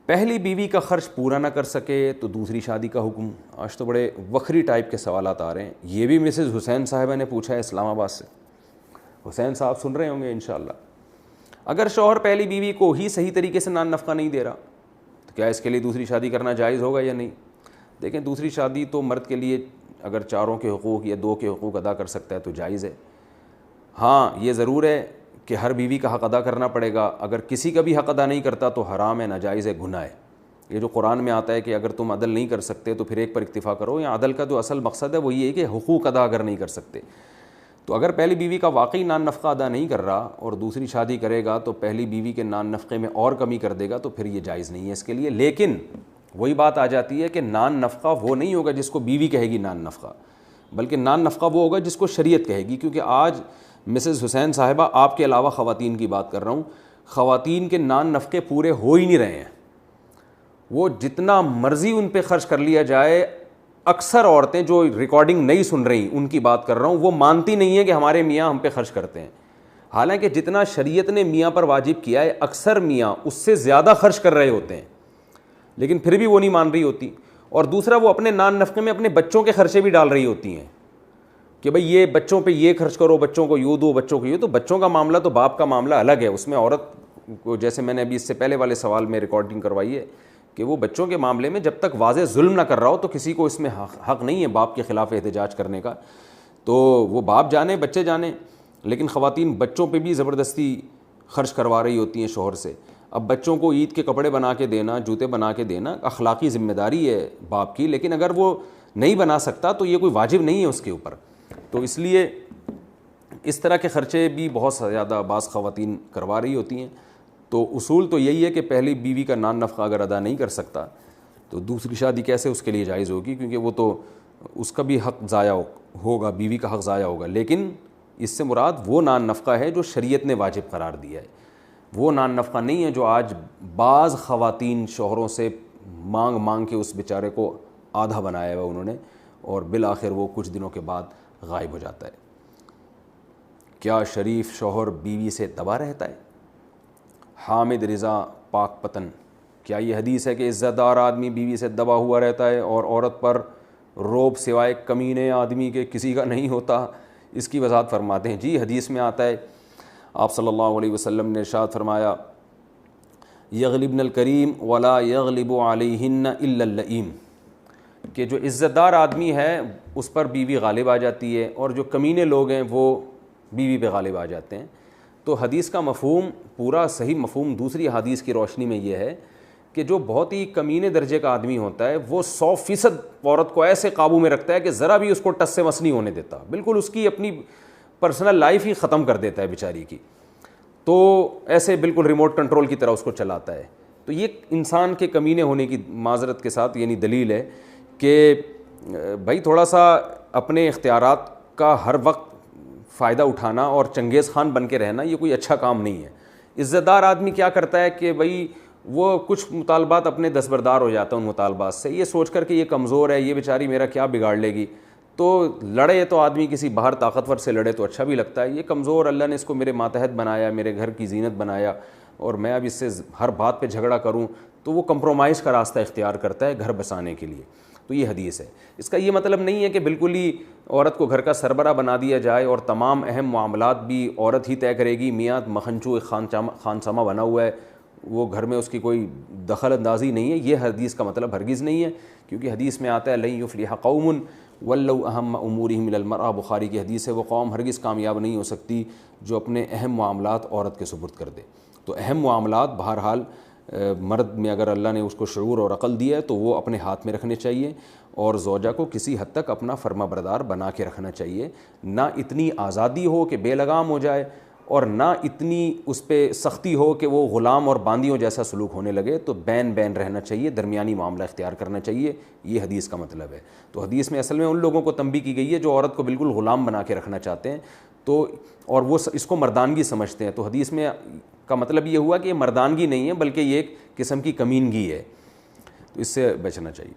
پہلی بیوی کا خرچ پورا نہ کر سکے تو دوسری شادی کا حکم. آج تو بڑے وکھری ٹائپ کے سوالات آ رہے ہیں. یہ بھی مسز حسین صاحبہ نے پوچھا ہے اسلام آباد سے. حسین صاحب سن رہے ہوں گے انشاءاللہ. اگر شوہر پہلی بیوی کو ہی صحیح طریقے سے نان نفقہ نہیں دے رہا تو کیا اس کے لیے دوسری شادی کرنا جائز ہوگا یا نہیں؟ دیکھیں, دوسری شادی تو مرد کے لیے اگر چاروں کے حقوق یا دو کے حقوق ادا کر سکتا ہے تو جائز ہے. ہاں یہ ضرور ہے کہ ہر بیوی کا حق ادا کرنا پڑے گا. اگر کسی کا بھی حق ادا نہیں کرتا تو حرام ہے, ناجائز ہے, گناہ ہے. یہ جو قرآن میں آتا ہے کہ اگر تم عدل نہیں کر سکتے تو پھر ایک پر اکتفا کرو, یا عدل کا جو اصل مقصد ہے وہ یہ ہے کہ حقوق ادا اگر نہیں کر سکتے تو اگر پہلی بیوی کا واقعی نان نفقہ ادا نہیں کر رہا اور دوسری شادی کرے گا تو پہلی بیوی کے نان نفقے میں اور کمی کر دے گا تو پھر یہ جائز نہیں ہے اس کے لیے. لیکن وہی بات آ جاتی ہے کہ نان نفقہ وہ نہیں ہوگا جس کو بیوی کہے گی نان نفقہ, بلکہ نان نفقہ وہ ہوگا جس کو شریعت کہے گی. کیونکہ آج مسز حسین صاحبہ آپ کے علاوہ خواتین کی بات کر رہا ہوں, خواتین کے نان نفقے پورے ہو ہی نہیں رہے ہیں. وہ جتنا مرضی ان پہ خرچ کر لیا جائے, اکثر عورتیں جو ریکارڈنگ نہیں سن رہی ان کی بات کر رہا ہوں, وہ مانتی نہیں ہیں کہ ہمارے میاں ہم پہ خرچ کرتے ہیں. حالانکہ جتنا شریعت نے میاں پر واجب کیا ہے اکثر میاں اس سے زیادہ خرچ کر رہے ہوتے ہیں, لیکن پھر بھی وہ نہیں مان رہی ہوتی. اور دوسرا وہ اپنے نان نفقے میں اپنے بچوں کے خرچے بھی ڈال رہی ہوتی ہیں کہ بھئی یہ بچوں پہ یہ خرچ کرو, بچوں کو یوں دو, بچوں کو یہ. تو بچوں کا معاملہ تو باپ کا معاملہ الگ ہے. اس میں عورت کو, جیسے میں نے ابھی اس سے پہلے والے سوال میں ریکارڈنگ کروائی ہے, کہ وہ بچوں کے معاملے میں جب تک واضح ظلم نہ کر رہا ہو تو کسی کو اس میں حق نہیں ہے باپ کے خلاف احتجاج کرنے کا. تو وہ باپ جانے بچے جانے, لیکن خواتین بچوں پہ بھی زبردستی خرچ کروا رہی ہوتی ہیں شوہر سے. اب بچوں کو عید کے کپڑے بنا کے دینا, جوتے بنا کے دینا اخلاقی ذمہ داری ہے باپ کی, لیکن اگر وہ نہیں بنا سکتا تو یہ کوئی واجب نہیں ہے اس کے اوپر. تو اس لیے اس طرح کے خرچے بھی بہت زیادہ بعض خواتین کروا رہی ہوتی ہیں. تو اصول تو یہی ہے کہ پہلی بیوی کا نان نفقہ اگر ادا نہیں کر سکتا تو دوسری شادی کیسے اس کے لیے جائز ہوگی, کیونکہ وہ تو اس کا بھی حق ضائع ہوگا, بیوی کا حق ضائع ہوگا. لیکن اس سے مراد وہ نان نفقہ ہے جو شریعت نے واجب قرار دیا ہے, وہ نان نفقہ نہیں ہے جو آج بعض خواتین شوہروں سے مانگ مانگ کے اس بیچارے کو آدھا بنایا ہوا انہوں نے, اور بالآخر وہ کچھ دنوں کے بعد غائب ہو جاتا ہے. کیا شریف شوہر بیوی سے دبا رہتا ہے؟ حامد رضا پاک پتن, کیا یہ حدیث ہے کہ عزت دار آدمی بیوی سے دبا ہوا رہتا ہے اور عورت پر روب سوائے کمینے آدمی کے کسی کا نہیں ہوتا؟ اس کی وضاحت فرماتے ہیں. جی حدیث میں آتا ہے, آپ صلی اللہ علیہ وسلم نے ارشاد فرمایا, یغلبن الکریم ولا یغلب علیہن الا اللئیم, کہ جو عزت دار آدمی ہے اس پر بیوی غالب آ جاتی ہے اور جو کمینے لوگ ہیں وہ بیوی پہ غالب آ جاتے ہیں. تو حدیث کا مفہوم, پورا صحیح مفہوم دوسری حدیث کی روشنی میں یہ ہے کہ جو بہت ہی کمینے درجے کا آدمی ہوتا ہے وہ 100% عورت کو ایسے قابو میں رکھتا ہے کہ ذرا بھی اس کو ٹس سے مس نہیں ہونے دیتا, بالکل اس کی اپنی پرسنل لائف ہی ختم کر دیتا ہے بیچاری کی. تو ایسے بالکل ریموٹ کنٹرول کی طرح اس کو چلاتا ہے. تو یہ انسان کے کمینے ہونے کی معذرت کے ساتھ یعنی دلیل ہے کہ بھائی تھوڑا سا اپنے اختیارات کا ہر وقت فائدہ اٹھانا اور چنگیز خان بن کے رہنا یہ کوئی اچھا کام نہیں ہے. عزت دار آدمی کیا کرتا ہے کہ بھئی وہ کچھ مطالبات اپنے دستبردار ہو جاتا ہے ان مطالبات سے, یہ سوچ کر کہ یہ کمزور ہے, یہ بیچاری میرا کیا بگاڑ لے گی. تو لڑے تو آدمی کسی باہر طاقتور سے لڑے تو اچھا بھی لگتا ہے, یہ کمزور, اللہ نے اس کو میرے ماتحت بنایا, میرے گھر کی زینت بنایا, اور میں اب اس سے ہر بات پہ جھگڑا کروں, تو وہ کمپرومائز کا راستہ اختیار کرتا ہے گھر بسانے کے لیے. تو یہ حدیث ہے. اس کا یہ مطلب نہیں ہے کہ بالکل ہی عورت کو گھر کا سربراہ بنا دیا جائے اور تمام اہم معاملات بھی عورت ہی طے کرے گی. میاں مکھنچو ایک خانسامہ بنا ہوا ہے, وہ گھر میں اس کی کوئی دخل اندازی نہیں ہے. یہ حدیث کا مطلب ہرگز نہیں ہے, کیونکہ حدیث میں آتا ہے لن یفلح قوم ولوا اہم امورہم الی المرأۃ, بخاری کی حدیث ہے, وہ قوم ہرگز کامیاب نہیں ہو سکتی جو اپنے اہم معاملات عورت کے سپرد کر دے. تو اہم معاملات بہرحال مرد میں اگر اللہ نے اس کو شعور اور عقل دیا ہے تو وہ اپنے ہاتھ میں رکھنے چاہیے, اور زوجہ کو کسی حد تک اپنا فرما بردار بنا کے رکھنا چاہیے. نہ اتنی آزادی ہو کہ بے لگام ہو جائے, اور نہ اتنی اس پہ سختی ہو کہ وہ غلام اور باندیوں جیسا سلوک ہونے لگے. تو بین رہنا چاہیے, درمیانی معاملہ اختیار کرنا چاہیے. یہ حدیث کا مطلب ہے. تو حدیث میں اصل میں ان لوگوں کو تنبیہ کی گئی ہے جو عورت کو بالکل غلام بنا کے رکھنا چاہتے ہیں, تو اور وہ اس کو مردانگی سمجھتے ہیں. تو حدیث میں کا مطلب یہ ہوا کہ یہ مردانگی نہیں ہے بلکہ یہ ایک قسم کی کمینگی ہے. تو اس سے بچنا چاہیے.